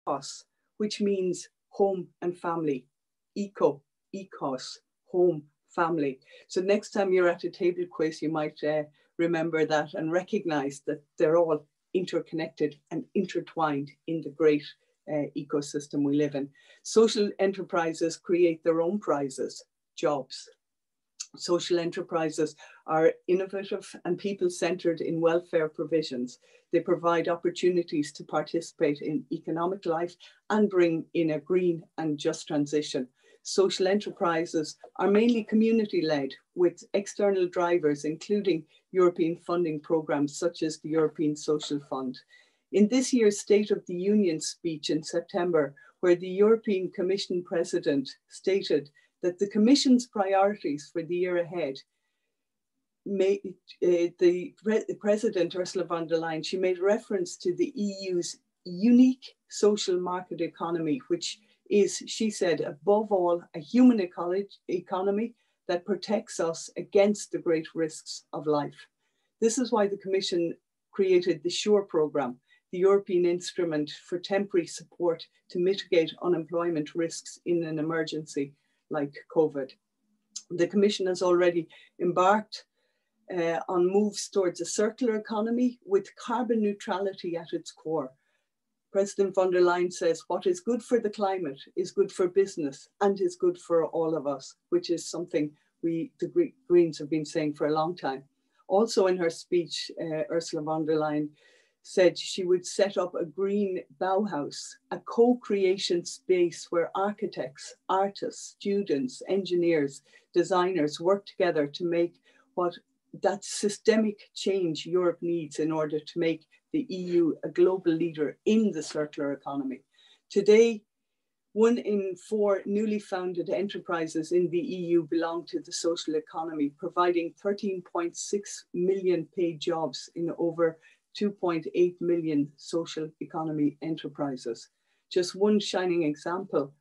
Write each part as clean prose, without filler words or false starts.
ecos, which means home and family. Eco, ecos, home, family. So next time you're at a table quiz, you might remember that and recognize that they're all interconnected and intertwined in the great ecosystem we live in. Social enterprises create their own prizes, jobs. Social enterprises are innovative and people-centered in welfare provisions. They provide opportunities to participate in economic life and bring in a green and just transition. Social enterprises are mainly community-led with external drivers, including European funding programs such as the European Social Fund. In this year's State of the Union speech in September, where the European Commission President stated that the Commission's priorities for the year ahead, the President Ursula von der Leyen, she made reference to the EU's unique social market economy, which is, she said, above all, a human economy that protects us against the great risks of life. This is why the Commission created the SURE programme, the European Instrument for Temporary Support to mitigate unemployment risks in an emergency like COVID. The Commission has already embarked on moves towards a circular economy with carbon neutrality at its core. President von der Leyen says, what is good for the climate is good for business and is good for all of us, which is something the Greens have been saying for a long time. Also in her speech, Ursula von der Leyen said she would set up a green Bauhaus, a co-creation space where architects, artists, students, engineers, designers work together to make that systemic change Europe needs in order to make the EU a global leader in the circular economy. Today, 1 in 4 newly founded enterprises in the EU belong to the social economy, providing 13.6 million paid jobs in over 2.8 million social economy enterprises. Just one shining example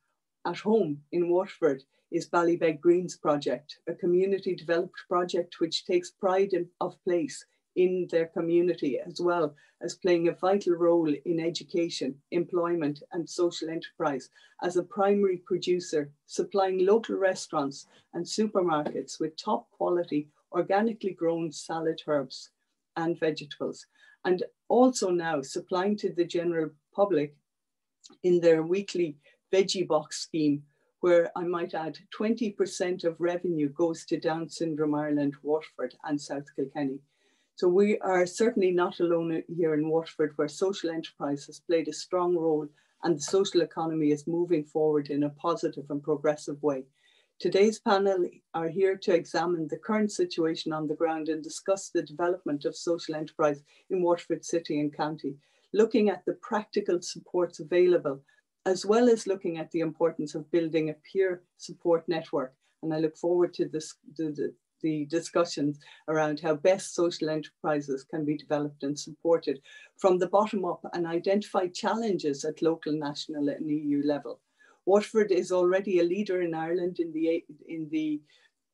at home in Waterford is Ballybeg Greens project, a community developed project which takes pride of place in their community, as well as playing a vital role in education, employment and social enterprise as a primary producer, supplying local restaurants and supermarkets with top quality, organically grown salad herbs and vegetables, and also now supplying to the general public in their weekly veggie box scheme, where I might add 20% of revenue goes to Down Syndrome Ireland, Waterford and South Kilkenny. So we are certainly not alone here in Waterford, where social enterprise has played a strong role and the social economy is moving forward in a positive and progressive way. Today's panel are here to examine the current situation on the ground and discuss the development of social enterprise in Waterford City and County, looking at the practical supports available, as well as looking at the importance of building a peer support network. And I look forward to the discussions around how best social enterprises can be developed and supported from the bottom up and identify challenges at local, national and EU level. Waterford is already a leader in Ireland in the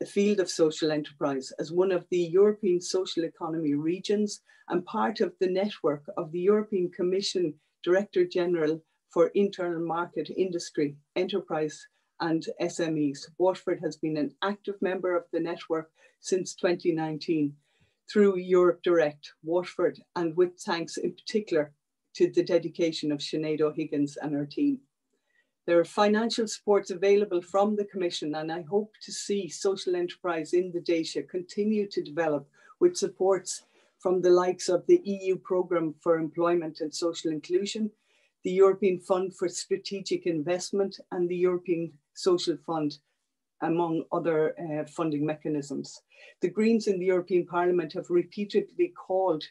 field of social enterprise as one of the European social economy regions and part of the network of the European Commission Director General for Internal Market, Industry, Enterprise and SMEs. Waterford has been an active member of the network since 2019 through Europe Direct, Waterford, and with thanks in particular to the dedication of Sinead O'Higgins and her team. There are financial supports available from the Commission, and I hope to see social enterprise in the Dacia continue to develop with supports from the likes of the EU Programme for Employment and Social Inclusion, the European Fund for Strategic Investment and the European Social Fund, among other funding mechanisms. The Greens in the European Parliament have repeatedly called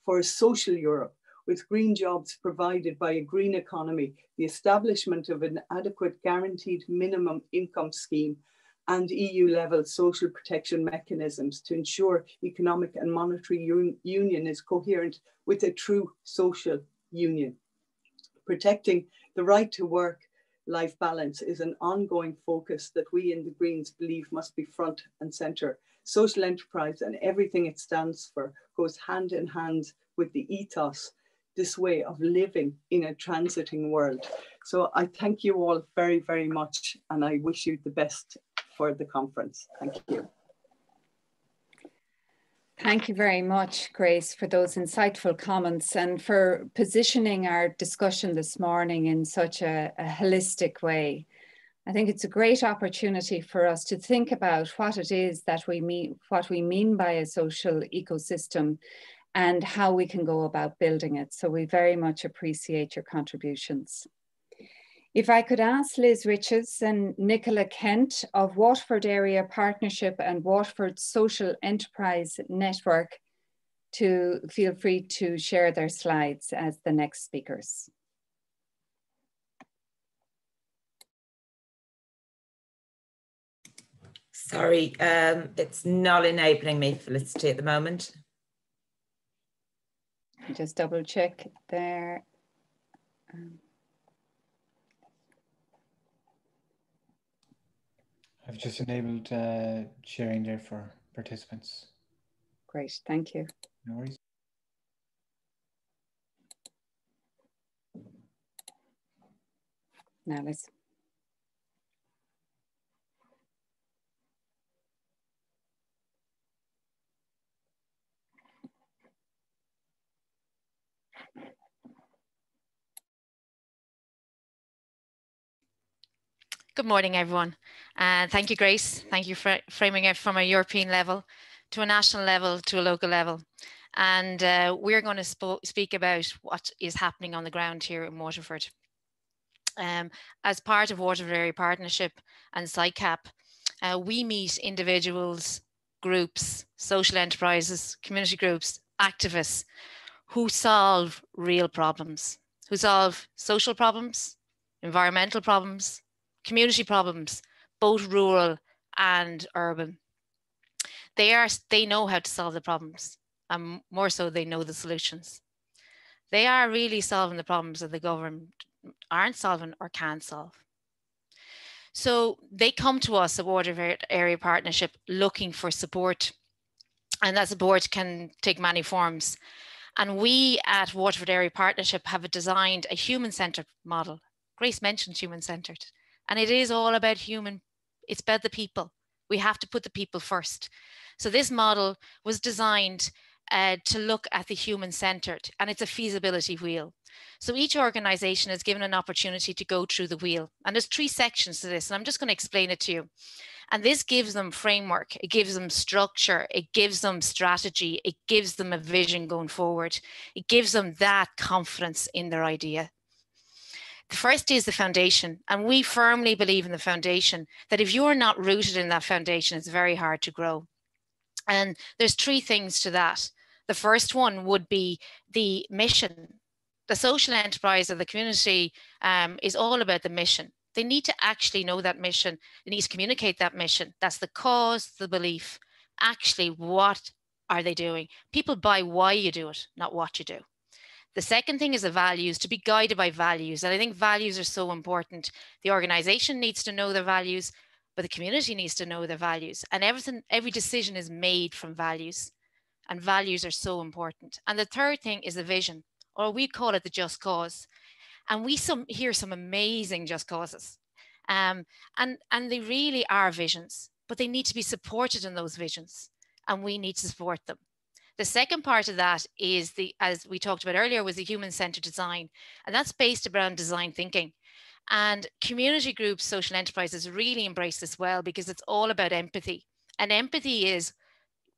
for a social Europe, with green jobs provided by a green economy, the establishment of an adequate guaranteed minimum income scheme and EU-level social protection mechanisms to ensure economic and monetary union is coherent with a true social union. Protecting the right to work-life balance is an ongoing focus that we in the Greens believe must be front and centre. Social enterprise and everything it stands for goes hand in hand with the ethos this way of living in a transiting world. So I thank you all very, very much, and I wish you the best for the conference. Thank you. Thank you very much, Grace, for those insightful comments and for positioning our discussion this morning in such a holistic way. I think it's a great opportunity for us to think about what it is that we mean by a social ecosystem and how we can go about building it. So we very much appreciate your contributions. If I could ask Liz Riches and Nicola Kent of Waterford Area Partnership and Waterford Social Enterprise Network to feel free to share their slides as the next speakers. Sorry, it's not enabling me, Felicity, at the moment. Just double check there. I've just enabled sharing there for participants. Great, thank you. No worries. Now let's. Good morning, everyone. Thank you, Grace. Thank you for framing it from a European level to a national level to a local level. And we're going to speak about what is happening on the ground here in Waterford. As part of Waterford Area Partnership and SICAP, we meet individuals, groups, social enterprises, community groups, activists who solve real problems, who solve social problems, environmental problems, community problems, both rural and urban. They know how to solve the problems, and more so they know the solutions. They are really solving the problems that the government aren't solving or can't solve. So they come to us at Waterford Area Partnership looking for support, and that support can take many forms. And we at Waterford Area Partnership have designed a human-centered model. Grace mentioned human-centered. And it is all about it's about the people. We have to put the people first. So this model was designed to look at the human-centered, and it's a feasibility wheel. So each organization is given an opportunity to go through the wheel. And there's 3 sections to this, and I'm just going to explain it to you. And this gives them framework, it gives them structure, it gives them strategy, it gives them a vision going forward. It gives them that confidence in their idea. The first is the foundation, and we firmly believe in the foundation, that if you're not rooted in that foundation, it's very hard to grow. And there's 3 things to that. The first one would be the mission. The social enterprise of the community is all about the mission. They need to actually know that mission. They need to communicate that mission. That's the cause, the belief. Actually, what are they doing? People buy why you do it, not what you do. The second thing is the values, to be guided by values. And I think values are so important. The organization needs to know their values, but the community needs to know their values. And every decision is made from values. And values are so important. And the third thing is the vision, or we call it the just cause. And we hear some amazing just causes. And they really are visions, but they need to be supported in those visions. And we need to support them. The second part of that is as we talked about earlier, was the human-centered design. And that's based around design thinking. And community groups, social enterprises really embrace this well, because it's all about empathy. And empathy is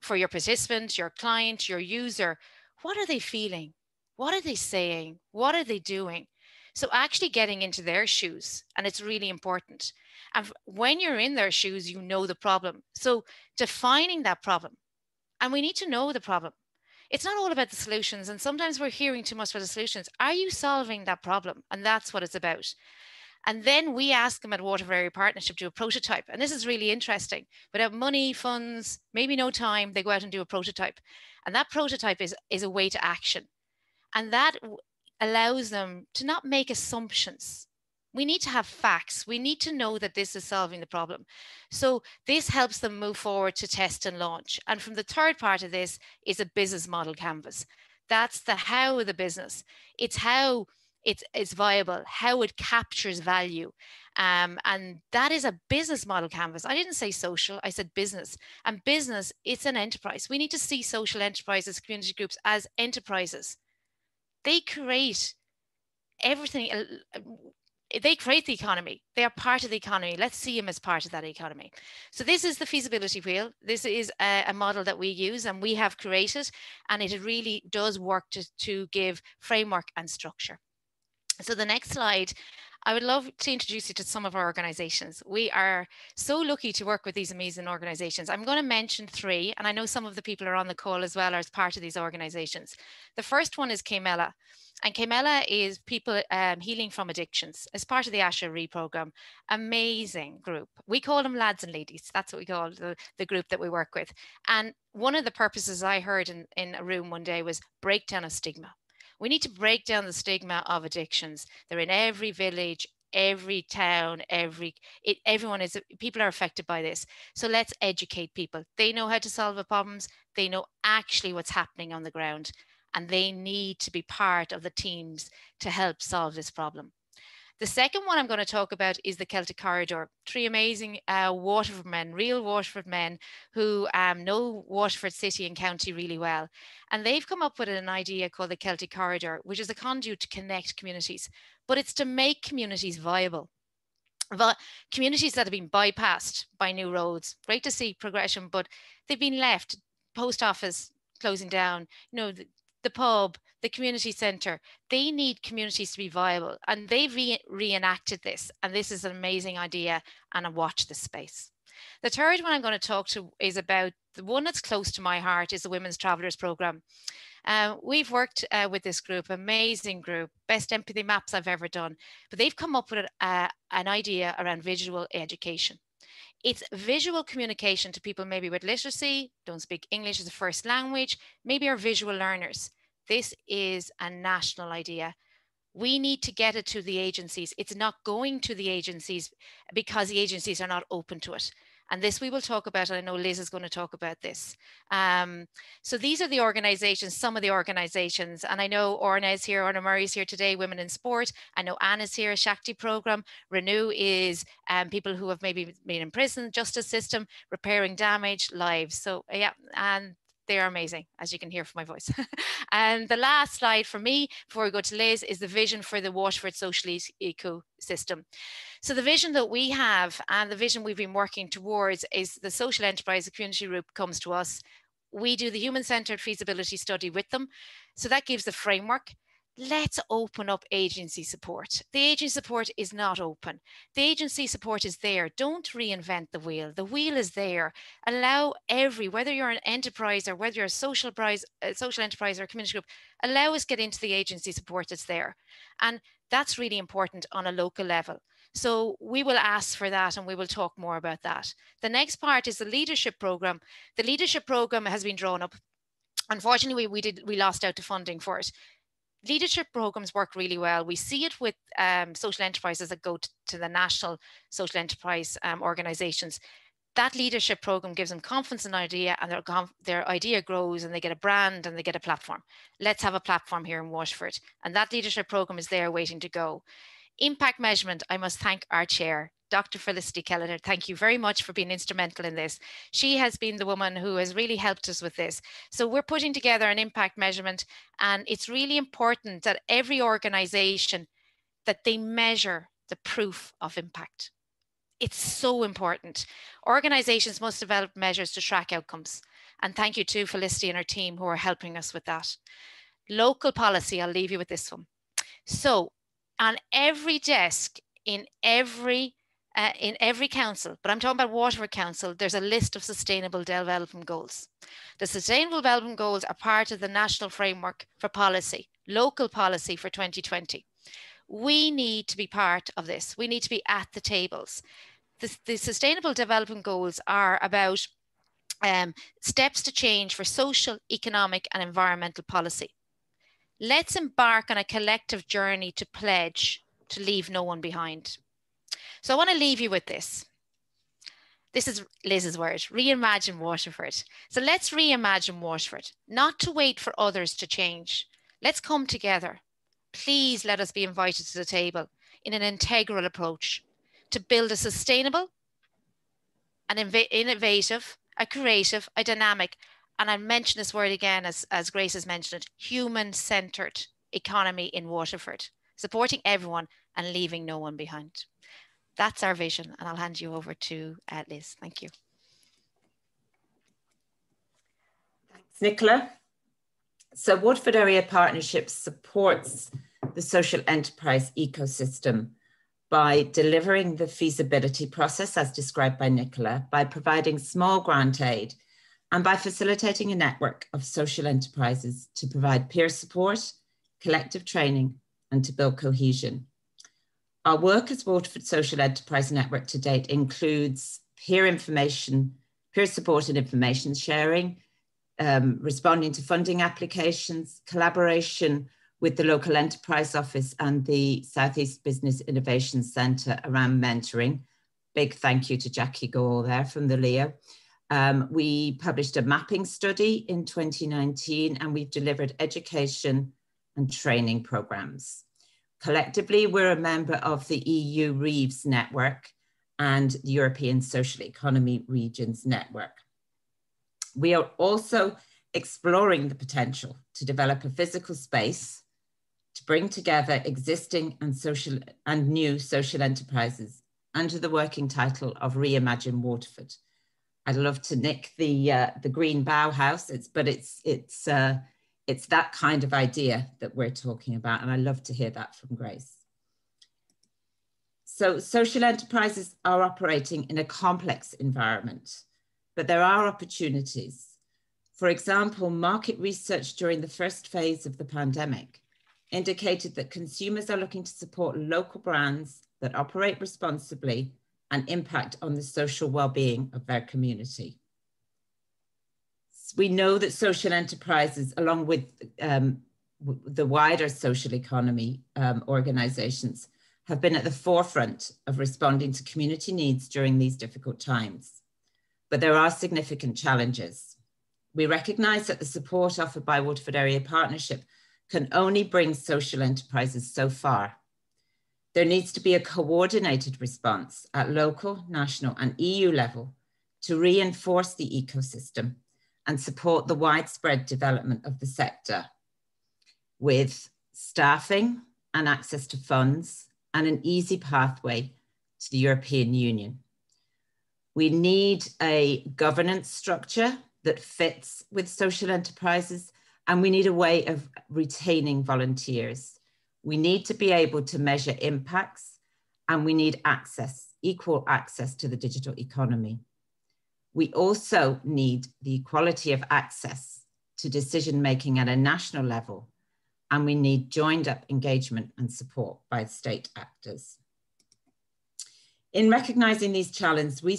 for your participant, your client, your user. What are they feeling? What are they saying? What are they doing? So actually getting into their shoes, and it's really important. And when you're in their shoes, you know the problem. So defining that problem. And we need to know the problem. It's not all about the solutions. And sometimes we're hearing too much about the solutions. Are you solving that problem? And that's what it's about. And then we ask them at Waterford Area Partnership to do a prototype. And this is really interesting. Without money, funds, maybe no time, they go out and do a prototype. And that prototype is a way to action. And that allows them to not make assumptions. We need to have facts. We need to know that this is solving the problem. So this helps them move forward to test and launch. And from the third part of this is a business model canvas. That's the how of the business. It's how it's viable, how it captures value. And that is a business model canvas. I didn't say social, I said business. And business, it's an enterprise. We need to see social enterprises, community groups as enterprises. They create everything. They create the economy. They are part of the economy. Let's see them as part of that economy. So this is the feasibility wheel. This is a model that we use and we have created, and it really does work to give framework and structure. So the next slide, I would love to introduce you to some of our organizations. We are so lucky to work with these amazing organizations. I'm going to mention 3, and I know some of the people are on the call as well as part of these organizations. The first one is Kelliher, and Kelliher is people healing from addictions as part of the Asher Re program. Amazing group. We call them lads and ladies. That's what we call the group that we work with. And one of the purposes I heard in a room one day was breakdown of stigma. We need to break down the stigma of addictions. They're in every village, every town, people are affected by this. So let's educate people. They know how to solve the problems. They know actually what's happening on the ground, and they need to be part of the teams to help solve this problem. The second one I'm going to talk about is the Celtic Corridor. 3 amazing Waterford men, real Waterford men who know Waterford City and County really well. And they've come up with an idea called the Celtic Corridor, which is a conduit to connect communities, but it's to make communities viable. But communities that have been bypassed by new roads, great to see progression, but they've been left, post office closing down, you know, the pub, the community centre, they need communities to be viable, and they've reenacted this, and this is an amazing idea, and I watch this space. The third one I'm going to talk to is about the one that's close to my heart, is the Women's Travellers Programme. We've worked with this group, amazing group, best empathy maps I've ever done, but they've come up with an idea around visual education. It's visual communication to people maybe with literacy, don't speak English as a first language, maybe are visual learners. This is a national idea. We need to get it to the agencies. It's not going to the agencies because the agencies are not open to it. And this we will talk about, and I know Liz is going to talk about this. So these are the organizations, some of the organizations, and I know Orna is here, Orna Murray is here today, Women in Sport. I know Anna's here, a Shakti program. Renew is people who have maybe been in prison, justice system, repairing damage, lives. So yeah, and they're amazing, as you can hear from my voice. And the last slide for me, before we go to Liz, is the vision for the Waterford social ecosystem. So the vision that we have and the vision we've been working towards is the social enterprise, the community group comes to us. We do the human-centered feasibility study with them. So that gives the framework. Let's open up agency support. The agency support is not open. The agency support is there. Don't reinvent the wheel. The wheel is there. Allow whether you're an enterprise or whether you're a social enterprise or a community group, allow us get into the agency support that's there. And that's really important on a local level. So we will ask for that and we will talk more about that. The next part is the leadership program. The leadership program has been drawn up. Unfortunately, we lost out to funding for it. Leadership programs work really well. We see it with social enterprises that go to the national social enterprise organizations. That leadership program gives them confidence and idea, and their idea grows and they get a brand and they get a platform. Let's have a platform here in Waterford. And that leadership program is there waiting to go. Impact measurement, I must thank our chair, Dr. Felicity Kelliher. Thank you very much for being instrumental in this. She has been the woman who has really helped us with this. So we're putting together an impact measurement, and it's really important that every organization, that they measure the proof of impact. It's so important. Organizations must develop measures to track outcomes. And thank you to Felicity and her team who are helping us with that. Local policy, I'll leave you with this one. So on every desk in every council, but I'm talking about Waterford Council, there's a list of sustainable development goals. The sustainable development goals are part of the national framework for policy, local policy for 2020. We need to be part of this. We need to be at the tables. The sustainable development goals are about steps to change for social, economic and environmental policy. Let's embark on a collective journey to pledge to leave no one behind. So I want to leave you with this. This is Liz's word, reimagine Waterford. So let's reimagine Waterford, not to wait for others to change. Let's come together. Please let us be invited to the table in an integral approach to build a sustainable, an innovative, a creative, a dynamic, and I mention this word again as Grace has mentioned it, human-centered economy in Waterford, supporting everyone and leaving no one behind. That's our vision, and I'll hand you over to Liz. Thank you. Thanks, Nicola. So Waterford Area Partnership supports the social enterprise ecosystem by delivering the feasibility process as described by Nicola, by providing small grant aid, and by facilitating a network of social enterprises to provide peer support, collective training, and to build cohesion. Our work as Waterford Social Enterprise Network to date includes peer support and information sharing, responding to funding applications, collaboration with the local enterprise office and the Southeast Business Innovation Centre around mentoring. Big thank you to Jackie Goal there from the LEO. We published a mapping study in 2019, and we've delivered education and training programmes. Collectively, we're a member of the EU REEVS network and the European Social Economy Regions network. We are also exploring the potential to develop a physical space to bring together existing and new social enterprises under the working title of Reimagine Waterford. I'd love to nick the green Bauhaus, it's that kind of idea that we're talking about, and I love to hear that from Grace. So social enterprises are operating in a complex environment, but there are opportunities. For example, market research during the first phase of the pandemic indicated that consumers are looking to support local brands that operate responsibly and impact on the social well-being of their community. We know that social enterprises, along with the wider social economy organisations, have been at the forefront of responding to community needs during these difficult times. But there are significant challenges. We recognise that the support offered by Waterford Area Partnership can only bring social enterprises so far. There needs to be a coordinated response at local, national and EU level to reinforce the ecosystem and support the widespread development of the sector with staffing and access to funds and an easy pathway to the European Union. We need a governance structure that fits with social enterprises, and we need a way of retaining volunteers. We need to be able to measure impacts, and we need access, equal access to the digital economy. We also need the equality of access to decision-making at a national level, and we need joined up engagement and support by state actors. In recognising these challenges, we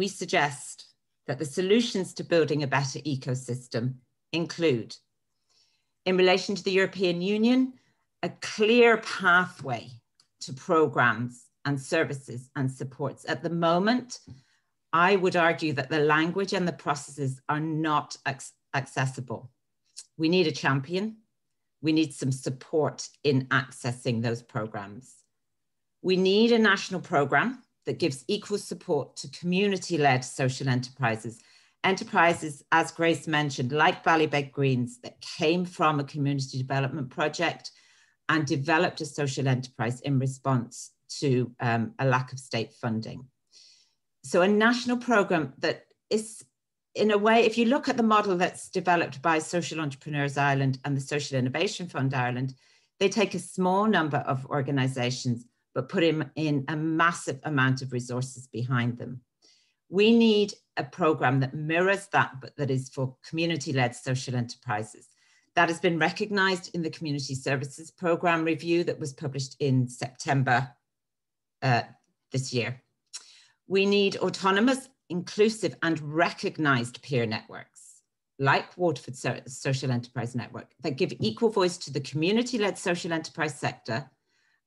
suggest that the solutions to building a better ecosystem include, in relation to the European Union, a clear pathway to programmes and services and supports. At the moment, I would argue that the language and the processes are not accessible. We need a champion. We need some support in accessing those programmes. We need a national programme that gives equal support to community-led social enterprises. Enterprises, as Grace mentioned, like Ballybeg Greens, that came from a community development project and developed a social enterprise in response to a lack of state funding. So a national programme that is, in a way, if you look at the model that's developed by Social Entrepreneurs Ireland and the Social Innovation Fund Ireland, they take a small number of organisations but put in a massive amount of resources behind them. We need a programme that mirrors that, but that is for community-led social enterprises. That has been recognised in the Community Services Programme review that was published in September this year. We need autonomous, inclusive and recognised peer networks like Waterford Social Enterprise Network that give equal voice to the community-led social enterprise sector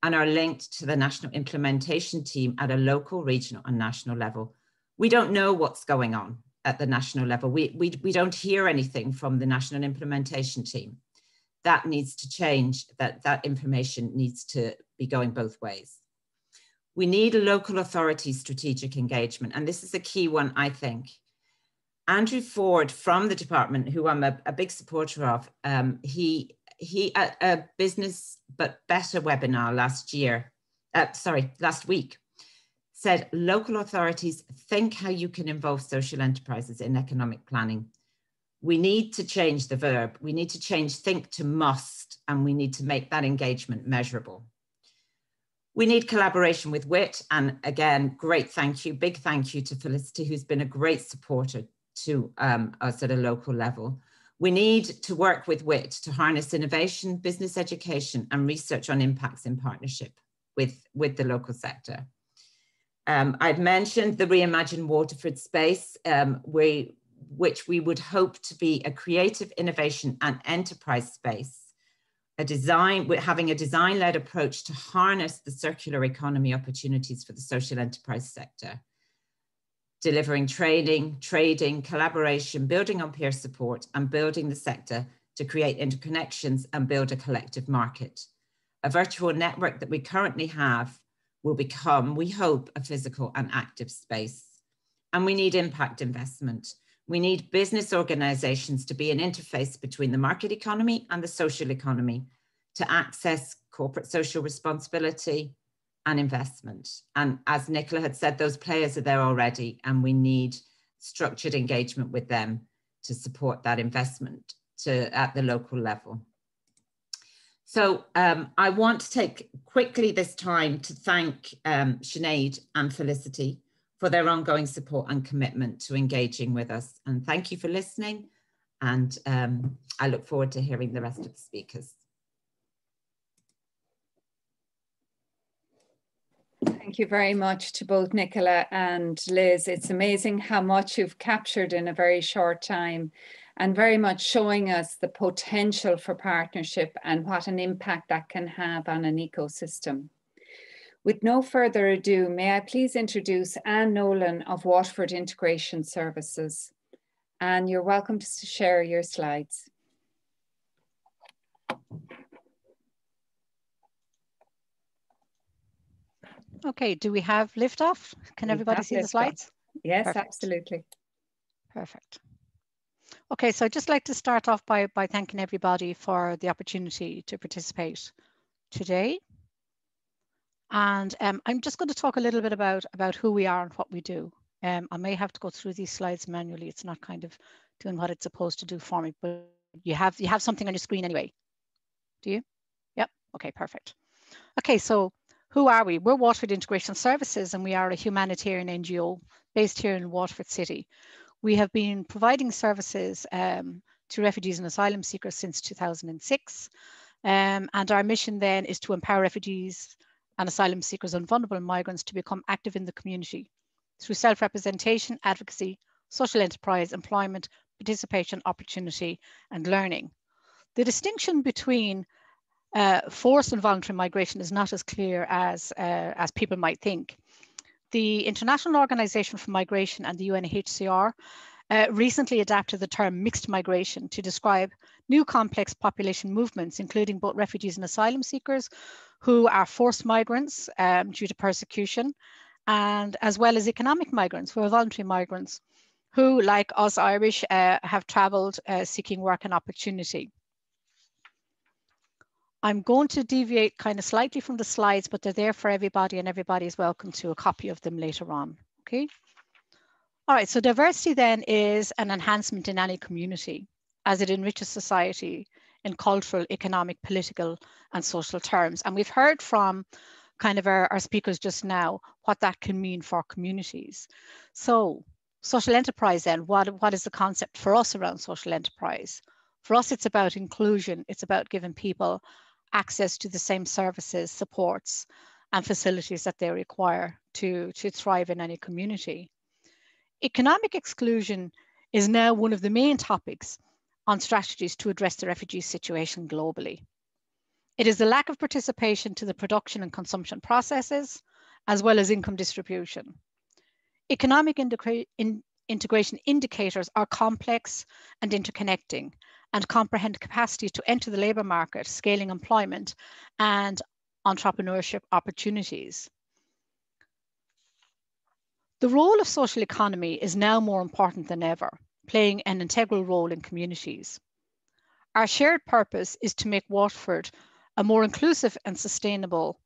and are linked to the national implementation team at a local, regional and national level, We don't know what's going on at the national level. We don't hear anything from the national implementation team. That needs to change, that information needs to be going both ways. We need a local authority strategic engagement, and this is a key one, I think. Andrew Ford from the department, who I'm a big supporter of, he at a Business But Better webinar last week, said local authorities, think how you can involve social enterprises in economic planning. We need to change the verb. We need to change think to must, and we need to make that engagement measurable. We need collaboration with WIT, and again, great thank you, big thank you to Felicity, who's been a great supporter to us at a local level. We need to work with WIT to harness innovation, business education, and research on impacts in partnership with the local sector. I've mentioned the Reimagine Waterford space, which we would hope to be a creative innovation and enterprise space, having a design-led approach to harness the circular economy opportunities for the social enterprise sector, delivering training, trading, collaboration, building on peer support, and building the sector to create interconnections and build a collective market. A virtual network that we currently have will become, we hope, a physical and active space. And we need impact investment. We need business organizations to be an interface between the market economy and the social economy to access corporate social responsibility and investment. And as Nicola had said, those players are there already, and we need structured engagement with them to support that investment at the local level. So I want to take quickly this time to thank Sinead and Felicity for their ongoing support and commitment to engaging with us. And thank you for listening. And I look forward to hearing the rest of the speakers. Thank you very much to both Nicola and Liz. It's amazing how much you've captured in a very short time, and very much showing us the potential for partnership and what an impact that can have on an ecosystem. With no further ado, may I please introduce Anne Nolan of Waterford Integration Services. Anne, you're welcome to share your slides. Okay, do we have liftoff? Can everybody see the slides? Yes, perfect. Absolutely. Perfect. Okay, so I'd just like to start off by thanking everybody for the opportunity to participate today. And I'm just going to talk a little bit about who we are and what we do. I may have to go through these slides manually. It's not kind of doing what it's supposed to do for me, but you have something on your screen anyway. Do you? Yep. Okay, perfect. Okay, so who are we? We're Waterford Integration Services, and we are a humanitarian NGO based here in Waterford City. We have been providing services to refugees and asylum seekers since 2006. And our mission then is to empower refugees and asylum seekers and vulnerable migrants to become active in the community through self-representation, advocacy, social enterprise, employment, participation, opportunity, and learning. The distinction between forced and voluntary migration is not as clear as people might think. The International Organization for Migration and the UNHCR recently adapted the term mixed migration to describe new complex population movements, including both refugees and asylum seekers who are forced migrants due to persecution, and as well as economic migrants who are voluntary migrants who, like us Irish, have travelled seeking work and opportunity. I'm going to deviate kind of slightly from the slides, but they're there for everybody, and everybody is welcome to a copy of them later on, okay? All right, so diversity then is an enhancement in any community as it enriches society in cultural, economic, political, and social terms. And we've heard from kind of our speakers just now what that can mean for communities. So social enterprise then, what is the concept for us around social enterprise? For us, it's about inclusion. It's about giving people access to the same services, supports, and facilities that they require to thrive in any community. Economic exclusion is now one of the main topics on strategies to address the refugee situation globally. It is the lack of participation to the production and consumption processes, as well as income distribution. Economic integration indicators are complex and interconnecting and comprehend capacity to enter the labour market, scaling employment and entrepreneurship opportunities. The role of social economy is now more important than ever, playing an integral role in communities. Our shared purpose is to make Waterford a more inclusive and sustainable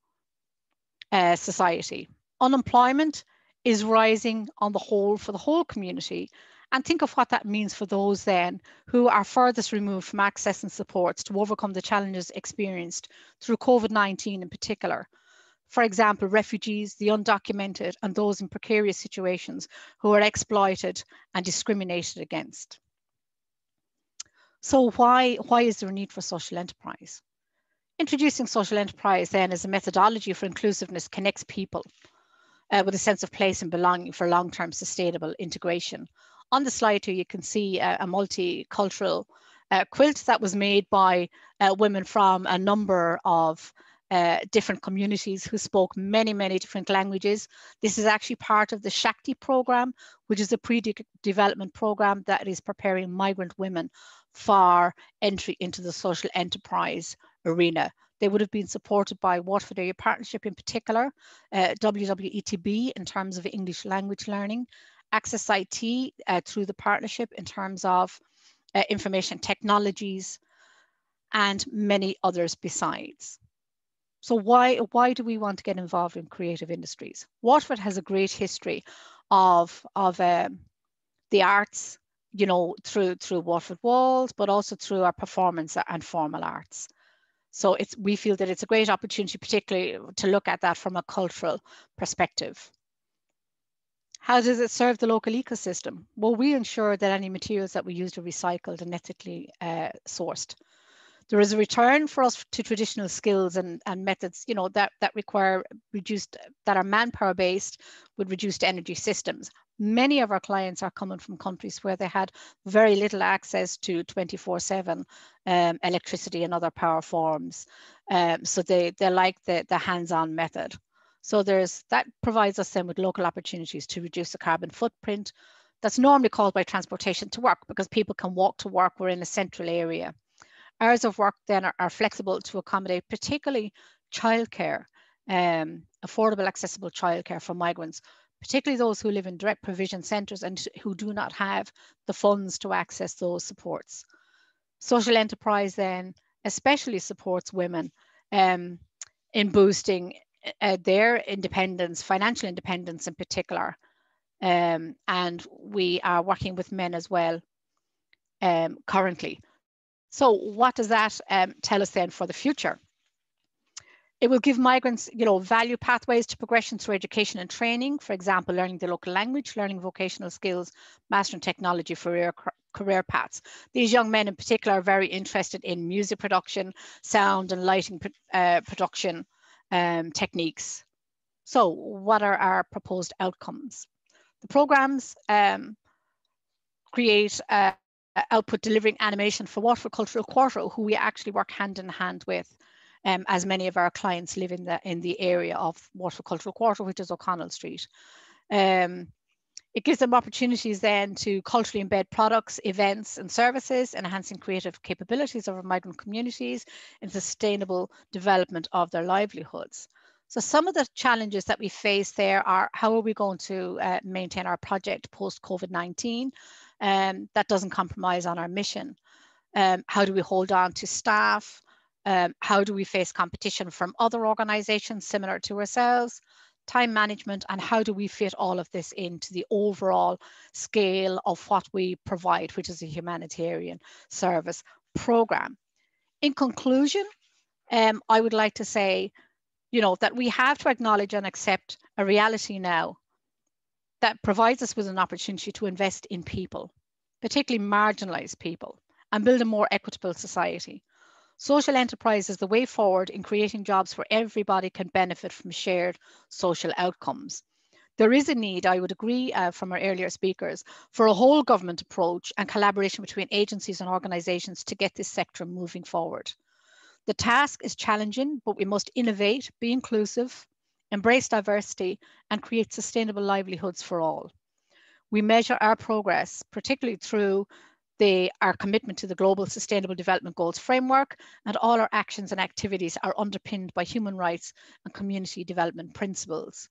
society. Unemployment is rising on the whole for the whole community, and think of what that means for those then who are furthest removed from access and supports to overcome the challenges experienced through COVID-19 in particular. For example, refugees, the undocumented, and those in precarious situations who are exploited and discriminated against. So why is there a need for social enterprise? Introducing social enterprise then as a methodology for inclusiveness connects people with a sense of place and belonging for long-term sustainable integration. On the slide here, you can see a multicultural quilt that was made by women from a number of different communities who spoke many different languages. This is actually part of the Shakti program, which is a pre-development program that is preparing migrant women for entry into the social enterprise arena. They would have been supported by Waterford Area Partnership in particular, WWETB in terms of English language learning, Access IT through the partnership in terms of information technologies, and many others besides. So why do we want to get involved in creative industries? Waterford has a great history of the arts, you know, through Waterford Walls, but also through our performance and formal arts. So we feel that it's a great opportunity, particularly to look at that from a cultural perspective. How does it serve the local ecosystem? Well, we ensure that any materials that we use are recycled and ethically sourced. There is a return for us to traditional skills and methods, you know, that require that are manpower based with reduced energy systems. Many of our clients are coming from countries where they had very little access to 24/7 electricity and other power forms. So they like the hands-on method. So that provides us then with local opportunities to reduce the carbon footprint that's normally caused by transportation to work, because people can walk to work. We're in a central area. Hours of work then are flexible to accommodate particularly childcare, affordable, accessible childcare for migrants, particularly those who live in direct provision centres and who do not have the funds to access those supports. Social enterprise then especially supports women in boosting their independence, financial independence in particular. And we are working with men as well currently. So what does that tell us then for the future? It will give migrants, you know, value pathways to progression through education and training. For example, learning the local language, learning vocational skills, mastering technology for career paths. These young men in particular are very interested in music production, sound and lighting production techniques. So what are our proposed outcomes? The programs create output delivering animation for Waterford Cultural Quarter, who we actually work hand in hand with, as many of our clients live in the area of Waterford Cultural Quarter, which is O'Connell Street. It gives them opportunities then to culturally embed products, events and services, enhancing creative capabilities of our migrant communities and sustainable development of their livelihoods. So some of the challenges that we face there are, how are we going to maintain our project post-COVID-19 that doesn't compromise on our mission? How do we hold on to staff? How do we face competition from other organizations similar to ourselves? Time management, and how do we fit all of this into the overall scale of what we provide, which is a humanitarian service program. In conclusion, I would like to say, you know, that we have to acknowledge and accept a reality now that provides us with an opportunity to invest in people, particularly marginalized people, and build a more equitable society. Social enterprise is the way forward in creating jobs where everybody can benefit from shared social outcomes. There is a need, I would agree from our earlier speakers, for a whole government approach and collaboration between agencies and organisations to get this sector moving forward. The task is challenging, but we must innovate, be inclusive, embrace diversity, and create sustainable livelihoods for all. We measure our progress, particularly through our commitment to the Global Sustainable Development Goals framework, and all our actions and activities are underpinned by human rights and community development principles.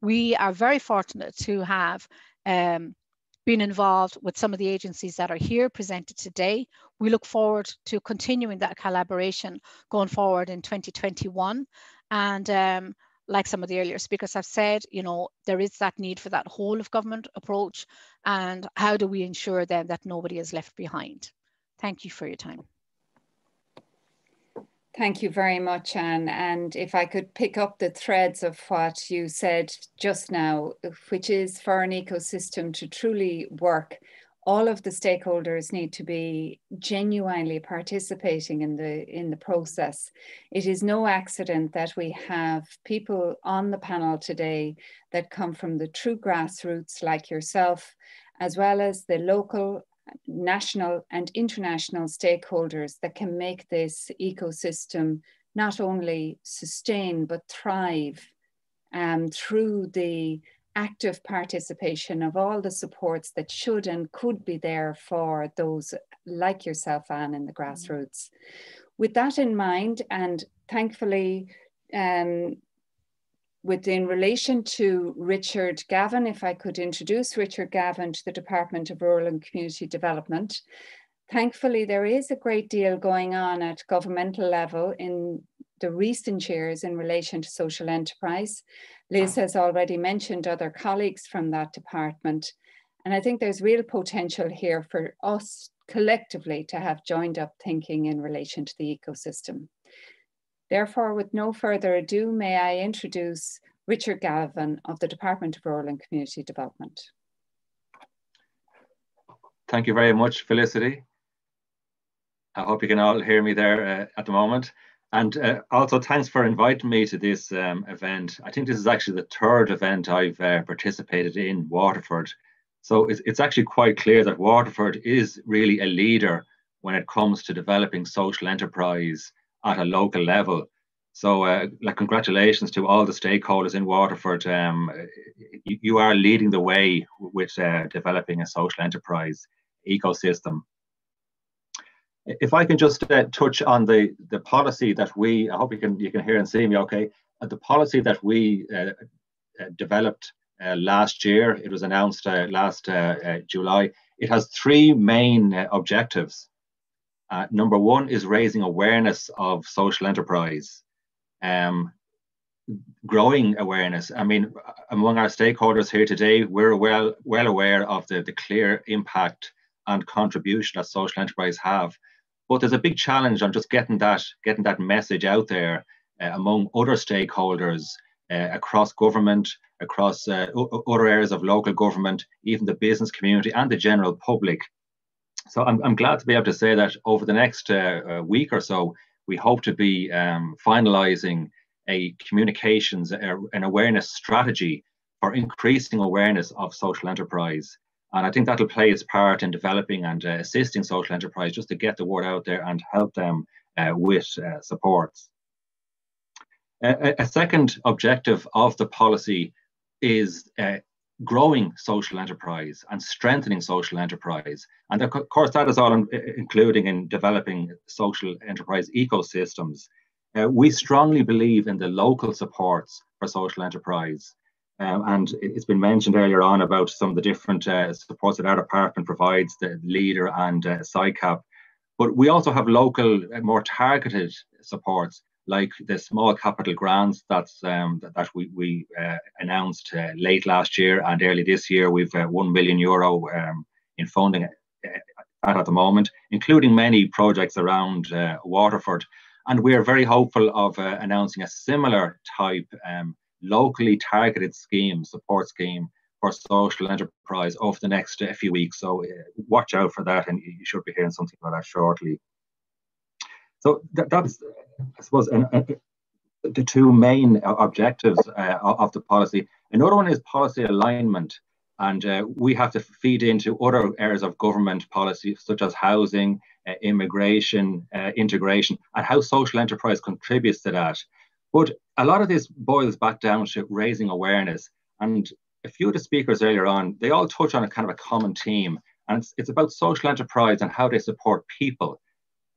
We are very fortunate to have been involved with some of the agencies that are here presented today. We look forward to continuing that collaboration going forward in 2021. And like some of the earlier speakers have said, you know, there is that need for that whole of government approach. And how do we ensure then that nobody is left behind? Thank you for your time. Thank you very much, Anne. And if I could pick up the threads of what you said just now, which is for an ecosystem to truly work, all of the stakeholders need to be genuinely participating in the process. It is no accident that we have people on the panel today that come from the true grassroots like yourself, as well as the local, national and international stakeholders that can make this ecosystem not only sustain but thrive through the active participation of all the supports that should and could be there for those like yourself, Anne, in the grassroots. With that in mind, and thankfully, within relation to Richard Gavin, if I could introduce Richard Gavin to the Department of Rural and Community Development. Thankfully, there is a great deal going on at governmental level in the recent years in relation to social enterprise. Liz has already mentioned other colleagues from that department. And I think there's real potential here for us collectively to have joined up thinking in relation to the ecosystem. Therefore, with no further ado, may I introduce Richard Gavin of the Department of Rural and Community Development. Thank you very much, Felicity. I hope you can all hear me there at the moment. And also thanks for inviting me to this event. I think this is actually the third event I've participated in Waterford. So it's actually quite clear that Waterford is really a leader when it comes to developing social enterprise at a local level. So like congratulations to all the stakeholders in Waterford. You are leading the way with developing a social enterprise ecosystem. If I can just touch on the policy that I hope you can hear and see me okay. The policy that we developed last year, it was announced last July. It has three main objectives. Number one is raising awareness of social enterprise, growing awareness. I mean, among our stakeholders here today, we're well aware of the clear impact and contribution that social enterprise have. But there's a big challenge on just getting that message out there among other stakeholders across government, across other areas of local government, even the business community and the general public. So I'm glad to be able to say that over the next week or so, we hope to be finalising a communications, an awareness strategy for increasing awareness of social enterprise. And I think that'll play its part in developing and assisting social enterprise just to get the word out there and help them with supports. A second objective of the policy is growing social enterprise and strengthening social enterprise. And of course, that is all including in developing social enterprise ecosystems. We strongly believe in the local supports for social enterprise. And it's been mentioned earlier on about some of the different supports that our department provides, the leader and SICAP. But we also have local, more targeted supports, like the small capital grants that we announced late last year and early this year. We've €1 million in funding at the moment, including many projects around Waterford. And we are very hopeful of announcing a similar type locally targeted support scheme for social enterprise over the next few weeks. So watch out for that, and you should be hearing something about that shortly. So that's, I suppose, the two main objectives of the policy. Another one is policy alignment, and we have to feed into other areas of government policy, such as housing, immigration, integration, and how social enterprise contributes to that. But a lot of this boils back down to raising awareness. And a few of the speakers earlier on, they all touch on a kind of a common theme. And it's about social enterprise and how they support people.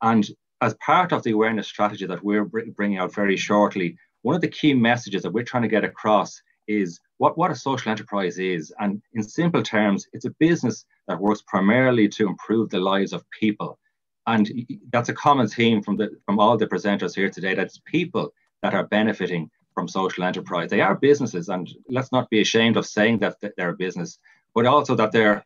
And as part of the awareness strategy that we're bringing out very shortly, one of the key messages that we're trying to get across is what a social enterprise is. And in simple terms, it's a business that works primarily to improve the lives of people. And that's a common theme from all the presenters here today, that it's people that are benefiting from social enterprise. They are businesses, and let's not be ashamed of saying that they're a business, but also that their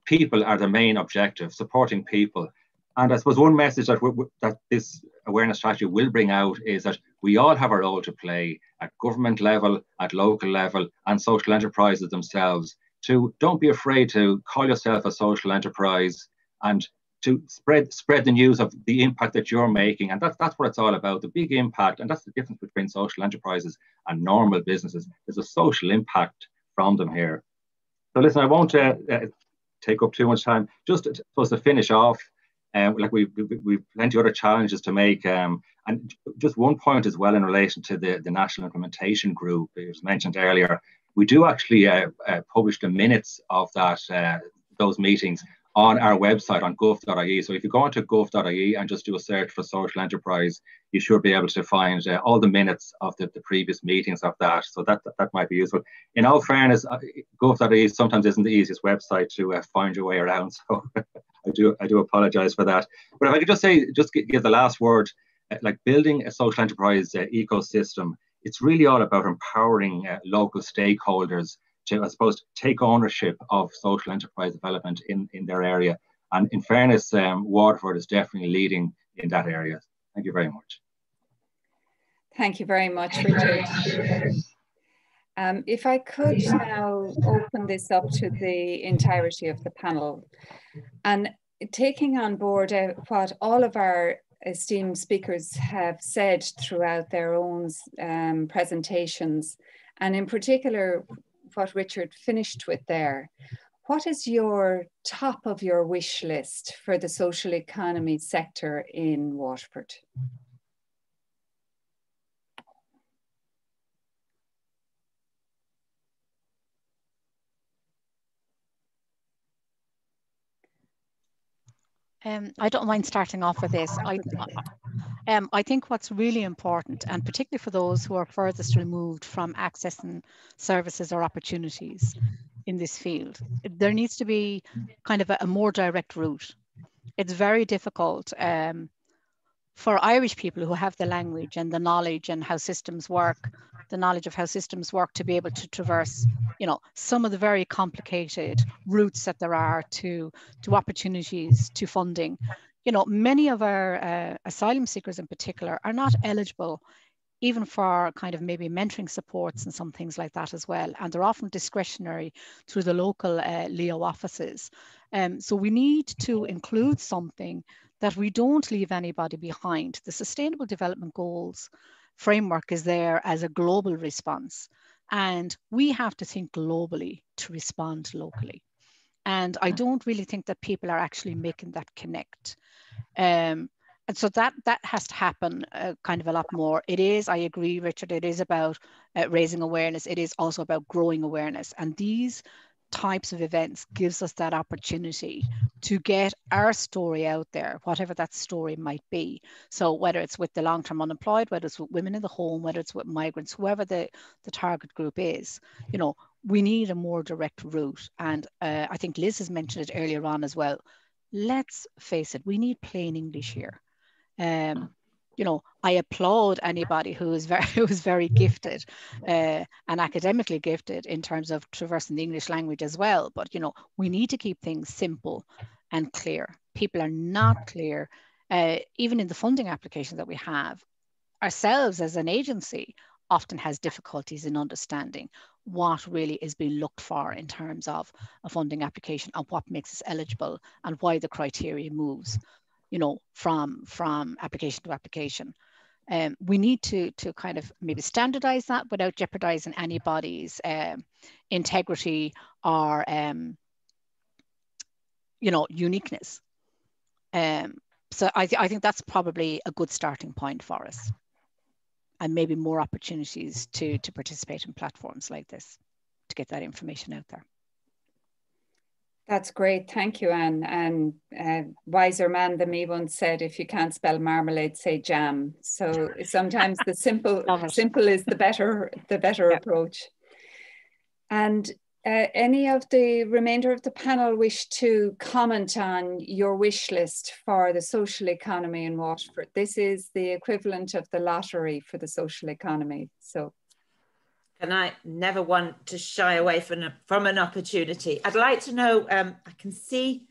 people are the main objective, supporting people. And I suppose one message that this awareness strategy will bring out is that we all have a role to play at government level, at local level, and social enterprises themselves. Don't be afraid to call yourself a social enterprise and to spread the news of the impact that you're making. And that's what it's all about, the big impact. And that's the difference between social enterprises and normal businesses. There's a social impact from them here. So listen, I won't take up too much time. Just supposed to finish off, like we've plenty of other challenges to make. And just one point as well in relation to the National Implementation Group, it was mentioned earlier. We do actually publish the minutes of those meetings on our website on gov.ie. So if you go onto gov.ie and just do a search for social enterprise, you should be able to find all the minutes of the previous meetings of that. So that might be useful. In all fairness, gov.ie sometimes isn't the easiest website to find your way around. So I do apologize for that. But if I could just give the last word, like building a social enterprise ecosystem, it's really all about empowering local stakeholders to, I suppose, take ownership of social enterprise development in their area. And in fairness, Waterford is definitely leading in that area. Thank you very much. Thank you very much, Richard. If I could now open this up to the entirety of the panel, and taking on board what all of our esteemed speakers have said throughout their own presentations, and in particular, what Richard finished with there. What is your top of your wish list for the social economy sector in Waterford? I don't mind starting off with this. I think what's really important, and particularly for those who are furthest removed from accessing services or opportunities in this field, there needs to be kind of a more direct route. It's very difficult for Irish people who have the language and the knowledge and how systems work, the knowledge of how systems work, to be able to traverse, some of the very complicated routes that there are to opportunities, to funding. Many of our asylum seekers in particular are not eligible even for kind of maybe mentoring supports and some things like that as well. And they're often discretionary through the local LEO offices. So we need to include something that we don't leave anybody behind. The Sustainable Development Goals framework is there as a global response. And we have to think globally to respond locally. And I don't really think that people are actually making that connect. And so that has to happen kind of a lot more. It is, I agree, Richard, it is about raising awareness. It is also about growing awareness. And these types of events gives us that opportunity to get our story out there, whatever that story might be. So whether it's with the long-term unemployed, whether it's with women in the home, whether it's with migrants, whoever the target group is, we need a more direct route. And I think Liz has mentioned it earlier on as well. Let's face it, we need plain English here. I applaud anybody who is very gifted and academically gifted in terms of traversing the English language as well. But, we need to keep things simple and clear. People are not clear, even in the funding application that we have. Ourselves as an agency often has difficulties in understanding what really is being looked for in terms of a funding application and what makes us eligible and why the criteria moves, from application to application. We need to kind of maybe standardize that without jeopardizing anybody's integrity or, uniqueness. So I think that's probably a good starting point for us. maybe more opportunities to participate in platforms like this to get that information out there. That's great. Thank you, Anne. And wiser man than me once said, if you can't spell marmalade, say jam. So sometimes the simple is the better yeah. approach. And any of the remainder of the panel wish to comment on your wish list for the social economy in Waterford? This is the equivalent of the lottery for the social economy. So. And I never want to shy away from an opportunity. I'd like to know, I can see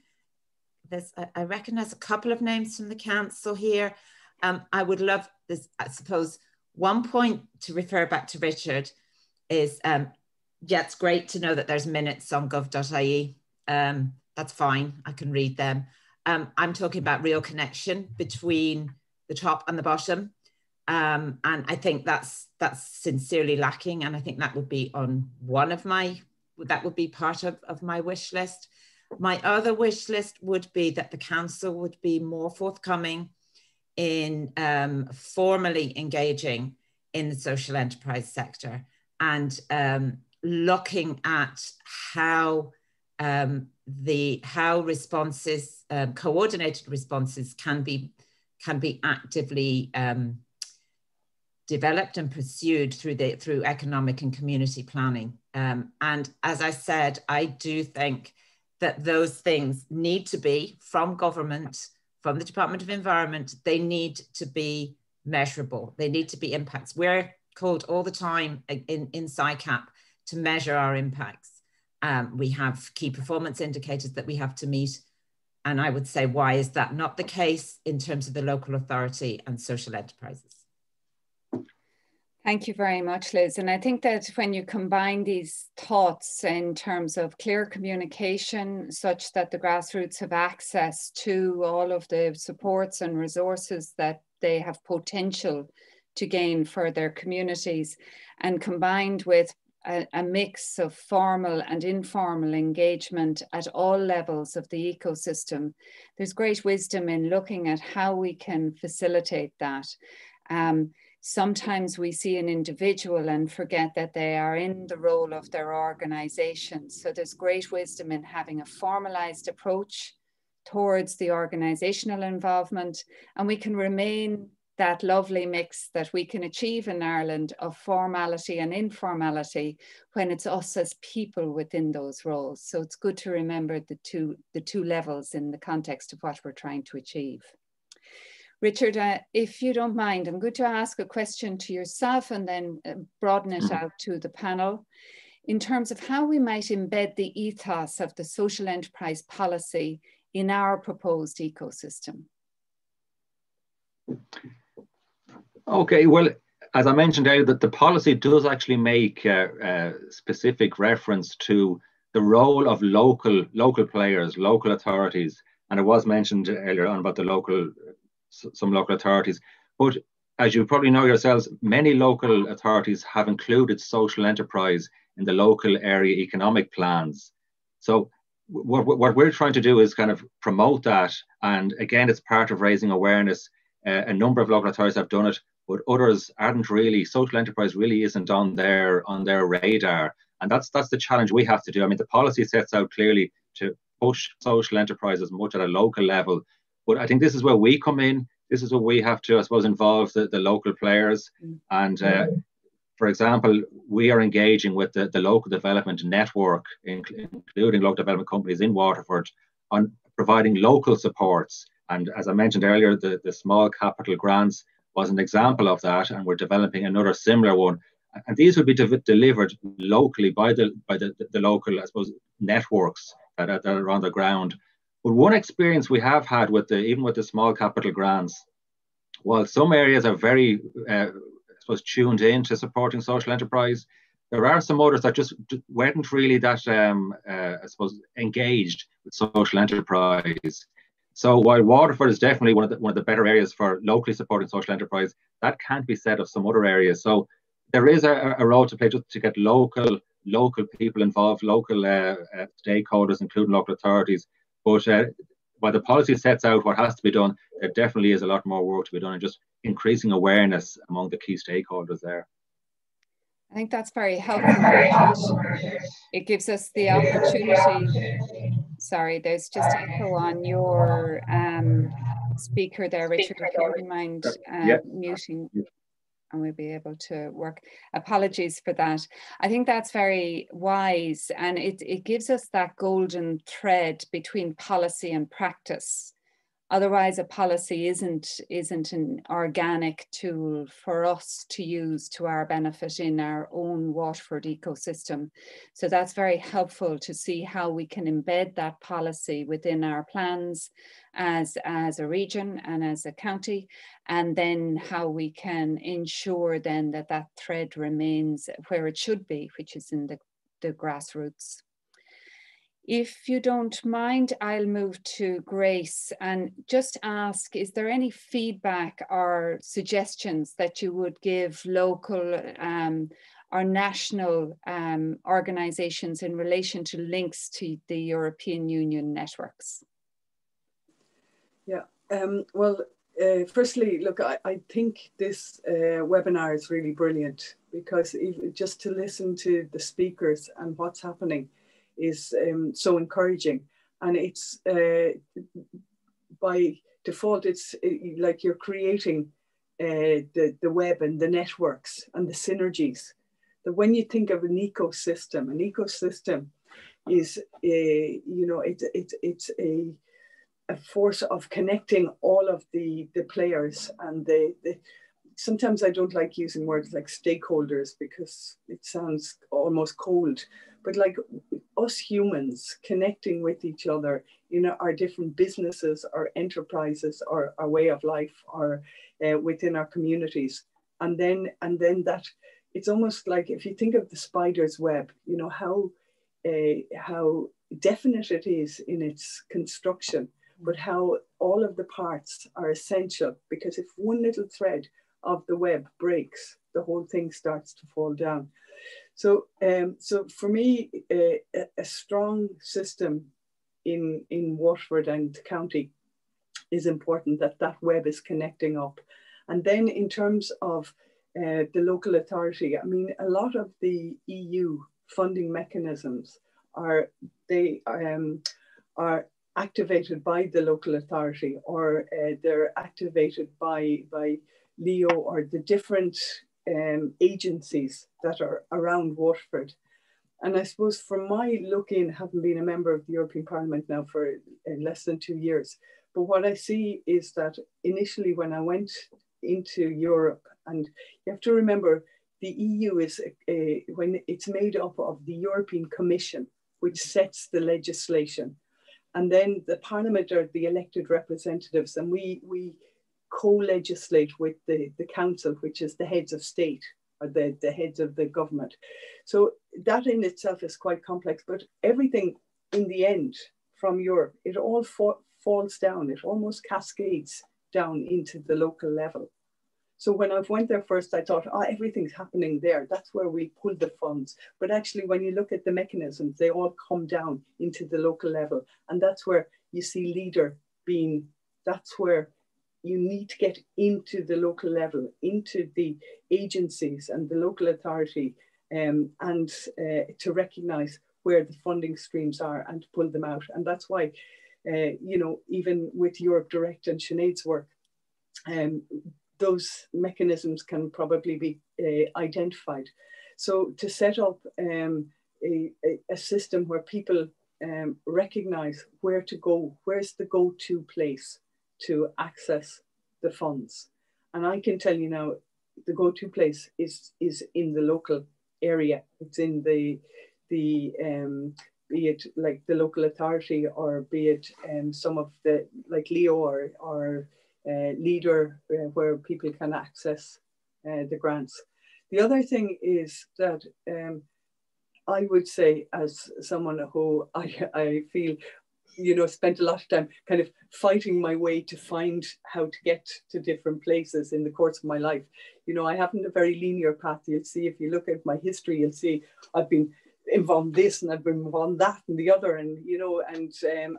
I recognise a couple of names from the council here. I would love this, I suppose, one point to refer back to Richard is, yeah, it's great to know that there's minutes on gov.ie. That's fine, I can read them. I'm talking about real connection between the top and the bottom. And I think that's sincerely lacking, and I think that would be on one of my, that would be part of my wish list. My other wish list would be that the council would be more forthcoming in formally engaging in the social enterprise sector and looking at how responses, coordinated responses can be actively developed and pursued through economic and community planning. And as I said, I do think that those things need to be from government, from the Department of Environment, they need to be measurable. They need to be impacts. We're called all the time in SciCap to measure our impacts. We have key performance indicators that we have to meet. And I would say, why is that not the case in terms of the local authority and social enterprises? Thank you very much, Liz. And I think that when you combine these thoughts in terms of clear communication, such that the grassroots have access to all of the supports and resources that they have potential to gain for their communities, and combined with a mix of formal and informal engagement at all levels of the ecosystem, there's great wisdom in looking at how we can facilitate that. Sometimes we see an individual and forget that they are in the role of their organization. So there's great wisdom in having a formalized approach towards the organizational involvement, and we can remain that lovely mix that we can achieve in Ireland of formality and informality when it's us as people within those roles. So it's good to remember the two levels in the context of what we're trying to achieve. Richard, if you don't mind, I'm going to ask a question to yourself and then broaden it out to the panel in terms of how we might embed the ethos of the social enterprise policy in our proposed ecosystem. Okay, well, as I mentioned earlier, that the policy does actually make specific reference to the role of local players, local authorities, and it was mentioned earlier on about the some local authorities. But as you probably know yourselves, many local authorities have included social enterprise in the local area economic plans. So what we're trying to do is kind of promote that. And again, it's part of raising awareness. A number of local authorities have done it, but others aren't really. Social enterprise really isn't on their radar. And that's the challenge we have to do. I mean, the policy sets out clearly to push social enterprise as much at a local level. But I think this is where we come in. This is where we have to, I suppose, involve the local players. And for example, we are engaging with the local development network, including local development companies in Waterford, on providing local supports. And as I mentioned earlier, the small capital grants was an example of that. And we're developing another similar one. And these will be delivered locally by the local, I suppose, networks that are on the ground. But one experience we have had even with the small capital grants, while some areas are very, I suppose, tuned in to supporting social enterprise, there are some others that just weren't really that, I suppose, engaged with social enterprise. So while Waterford is definitely one of the better areas for locally supporting social enterprise, that can't be said of some other areas. So there is a role to play just to get local people involved, local stakeholders, including local authorities. But while the policy sets out what has to be done, there definitely is a lot more work to be done, and just increasing awareness among the key stakeholders there. I think that's very helpful, and it gives us the opportunity. Sorry, there's just echo on your speaker there, Richard, if you wouldn't mind muting, and we'll be able to work. Apologies for that. I think that's very wise, and it gives us that golden thread between policy and practice. Otherwise, a policy isn't an organic tool for us to use to our benefit in our own Waterford ecosystem. So that's very helpful to see how we can embed that policy within our plans as a region and as a county, and then how we can ensure then that that thread remains where it should be, which is in the grassroots. If you don't mind, I'll move to Grace and just ask, is there any feedback or suggestions that you would give local or national organisations in relation to links to the European Union networks? Yeah, well, firstly, look, I think this webinar is really brilliant, because just to listen to the speakers and what's happening is so encouraging. And it's by default, it's like you're creating the web and the networks and the synergies. That when you think of an ecosystem is it's a force of connecting all of the players, and sometimes I don't like using words like stakeholders because it sounds almost cold, but like us humans connecting with each other in our different businesses, our enterprises, or our way of life, or within our communities. And then that, it's almost like if you think of the spider's web, you know, how definite it is in its construction, but how all of the parts are essential, because if one little thread of the web breaks, the whole thing starts to fall down. So for me, a strong system in Waterford and County is important, that web is connecting up. And then in terms of the local authority, I mean, a lot of the EU funding mechanisms are activated by the local authority, or they're activated by Leo or the different agencies that are around Waterford. And I suppose from my look in, having been a member of the European Parliament now for less than 2 years, but what I see is that initially when I went into Europe, and you have to remember the EU is, when it's made up of the European Commission, which sets the legislation, and then the Parliament are the elected representatives, and we co-legislate with the council, which is the heads of state, or the heads of the government. So that in itself is quite complex, but everything in the end from Europe, it all falls down, it almost cascades down into the local level. So when I went there first, I thought, oh, everything's happening there. That's where we pull the funds. But actually, when you look at the mechanisms, they all come down into the local level. And that's where you see leader being, that's where you need to get into the local level, into the agencies and the local authority, and to recognize where the funding streams are and to pull them out. And that's why, you know, even with Europe Direct and Sinead's work, those mechanisms can probably be identified. So to set up a system where people recognize where to go, where's the go-to place to access the funds. And I can tell you now, the go-to place is in the local area. It's in the be it like the local authority, or be it some of the, like Leo or Leader, where people can access the grants. The other thing is that I would say, as someone who I feel, you know, spent a lot of time kind of fighting my way to find how to get to different places in the course of my life. You know, I haven't a very linear path. You'll see, if you look at my history, you'll see I've been involved in this and I've been involved in that and the other, and you know, and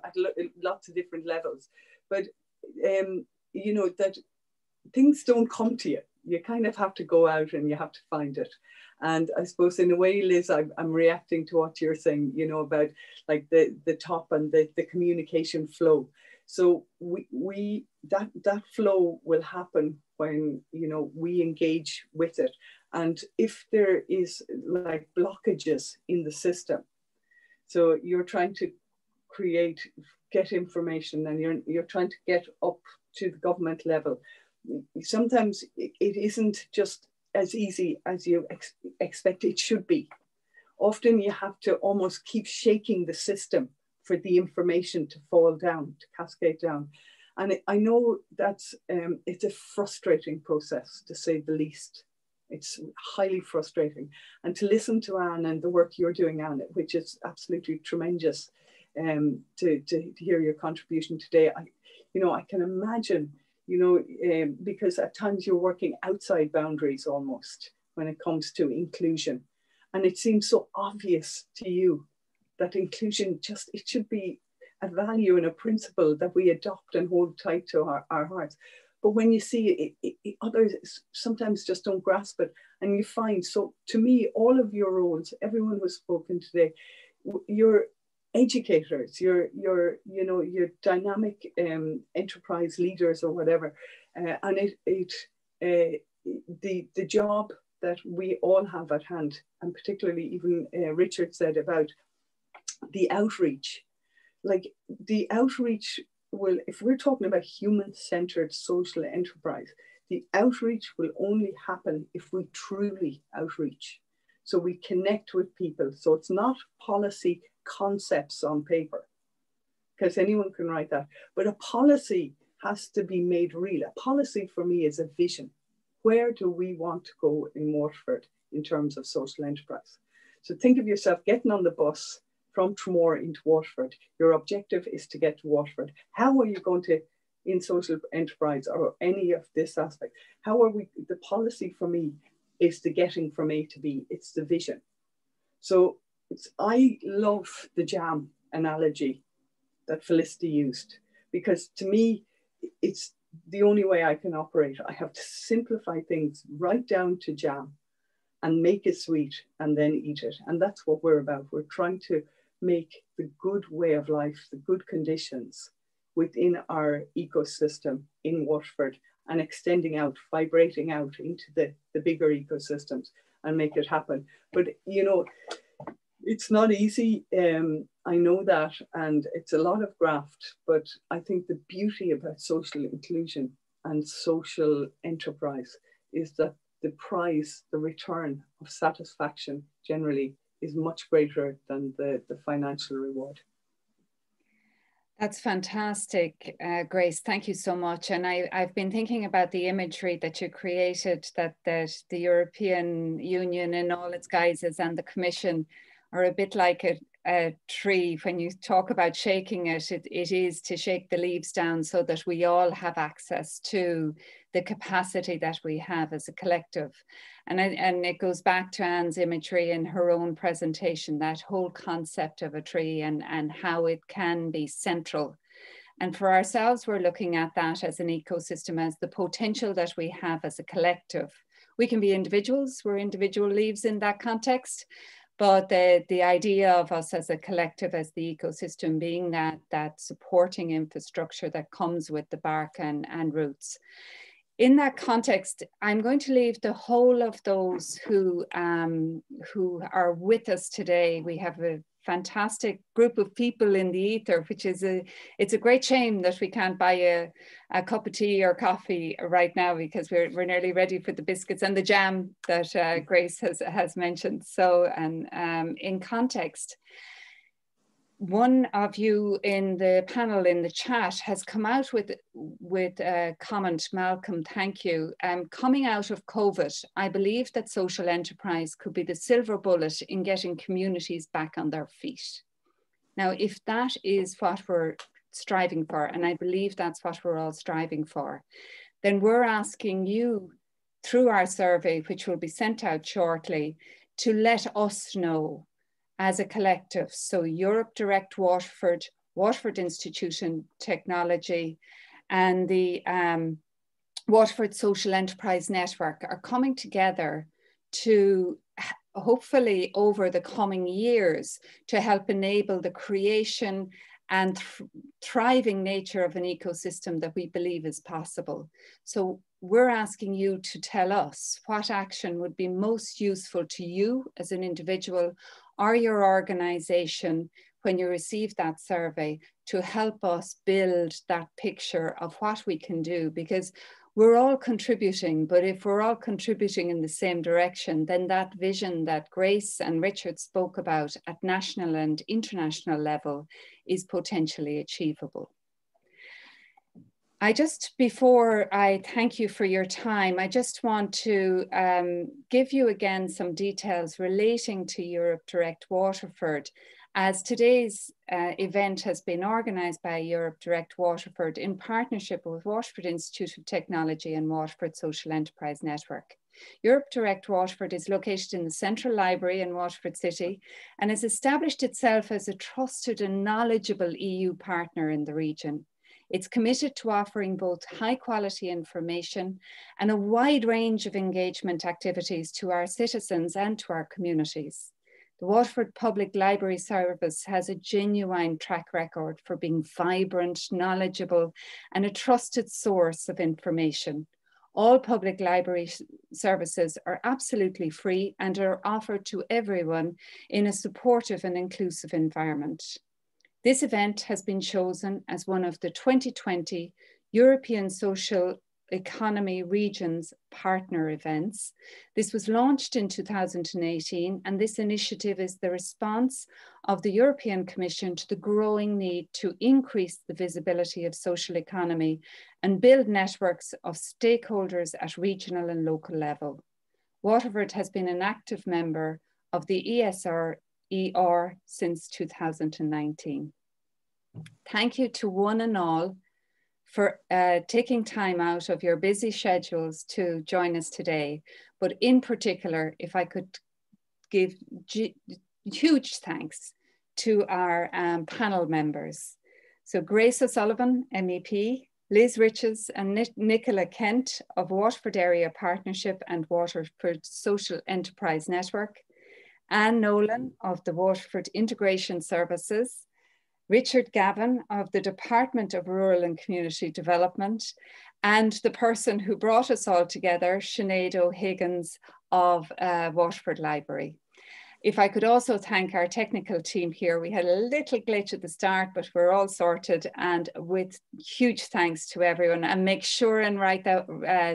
at lots of different levels. But you know, that things don't come to you. You kind of have to go out and you have to find it. And I suppose in a way, Liz, I'm reacting to what you're saying, you know, about like the top and the communication flow. So that flow will happen when, you know, we engage with it. And if there is like blockages in the system, so you're trying to get information, and you're trying to get up to the government level, sometimes it isn't just as easy as you expect it should be. Often you have to almost keep shaking the system for the information to fall down, to cascade down. And I know that's, it's a frustrating process, to say the least. It's highly frustrating. And to listen to Anne and the work you're doing, Anne, which is absolutely tremendous, to hear your contribution today, I can imagine, you know, because at times you're working outside boundaries almost when it comes to inclusion. And it seems so obvious to you that inclusion it should be a value and a principle that we adopt and hold tight to our hearts. But when you see it, others sometimes just don't grasp it. And you find, so to me, all of your roles, everyone who's spoken today, you're educators, you're dynamic enterprise leaders or whatever. And the job that we all have at hand, and particularly even Richard said about the outreach, like the outreach will, if we're talking about human-centered social enterprise, the outreach will only happen if we truly outreach. So we connect with people. So it's not policy concepts on paper, because anyone can write that, but a policy has to be made real. A policy for me is a vision. Where do we want to go in Waterford in terms of social enterprise? So think of yourself getting on the bus from Tramore into Waterford. Your objective is to get to Waterford. How are you going to, in social enterprise or any of this aspect, the policy for me is the getting from A to B, it's the vision. So I love the jam analogy that Felicity used, because to me, it's the only way I can operate. I have to simplify things right down to jam and make it sweet and then eat it. And that's what we're about. We're trying to make the good way of life, the good conditions within our ecosystem in Waterford and extending out, vibrating out into the bigger ecosystems and make it happen. But, you know, it's not easy. I know that, and it's a lot of graft, but I think the beauty about social inclusion and social enterprise is that the prize, the return of satisfaction generally is much greater than the financial reward. That's fantastic, Grace. Thank you so much. And I've been thinking about the imagery that you created, that the European Union in all its guises and the Commission are a bit like a tree. When you talk about shaking it, it is to shake the leaves down so that we all have access to the capacity that we have as a collective. And it goes back to Anne's imagery in her own presentation, that whole concept of a tree and how it can be central. And for ourselves, we're looking at that as an ecosystem, as the potential that we have as a collective. We can be individuals, we're individual leaves in that context, but the idea of us as a collective, as the ecosystem, being that supporting infrastructure that comes with the bark and roots. In that context, I'm going to leave the whole of those who are with us today. We have a fantastic group of people in the ether, which is it's a great shame that we can't buy a cup of tea or coffee right now, because we're nearly ready for the biscuits and the jam that Grace has mentioned. So, and in context, one of you in the panel in the chat has come out with a comment. Malcolm, thank you. Coming out of COVID, I believe that social enterprise could be the silver bullet in getting communities back on their feet. Now, if that is what we're striving for, and I believe that's what we're all striving for, then we're asking you through our survey, which will be sent out shortly, to let us know as a collective. So Europe Direct Waterford, Waterford Institution Technology, and the Waterford Social Enterprise Network are coming together to hopefully over the coming years to help enable the creation and thriving nature of an ecosystem that we believe is possible. So we're asking you to tell us what action would be most useful to you as an individual or your organization when you receive that survey to help us build that picture of what we can do, because we're all contributing, but if we're all contributing in the same direction, then that vision that Grace and Richard spoke about at national and international level is potentially achievable. Before I thank you for your time, I just want to give you again some details relating to Europe Direct Waterford, as today's event has been organised by Europe Direct Waterford in partnership with Waterford Institute of Technology and Waterford Social Enterprise Network. Europe Direct Waterford is located in the Central Library in Waterford City and has established itself as a trusted and knowledgeable EU partner in the region. It's committed to offering both high quality information and a wide range of engagement activities to our citizens and to our communities. The Waterford Public Library Service has a genuine track record for being vibrant, knowledgeable, and a trusted source of information. All public library services are absolutely free and are offered to everyone in a supportive and inclusive environment. This event has been chosen as one of the 2020 European Social Economy Regions partner events. This was launched in 2018, and this initiative is the response of the European Commission to the growing need to increase the visibility of social economy and build networks of stakeholders at regional and local level. Waterford has been an active member of the ESR since 2019. Thank you to one and all for taking time out of your busy schedules to join us today. But in particular, if I could give huge thanks to our panel members. So Grace O'Sullivan, MEP, Liz Riches and Nicola Kent of Waterford Area Partnership and Waterford Social Enterprise Network, Anne Nolan of the Waterford Integration Services, Richard Gavin of the Department of Rural and Community Development, and the person who brought us all together, Sinead O'Higgins of Waterford Library. If I could also thank our technical team here. We had a little glitch at the start, but we're all sorted, and with huge thanks to everyone. And make sure and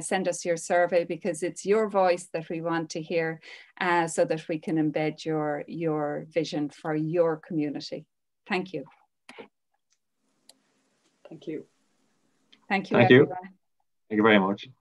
send us your survey, because it's your voice that we want to hear so that we can embed your vision for your community. Thank you. Thank you. Thank you, everyone. Thank you very much.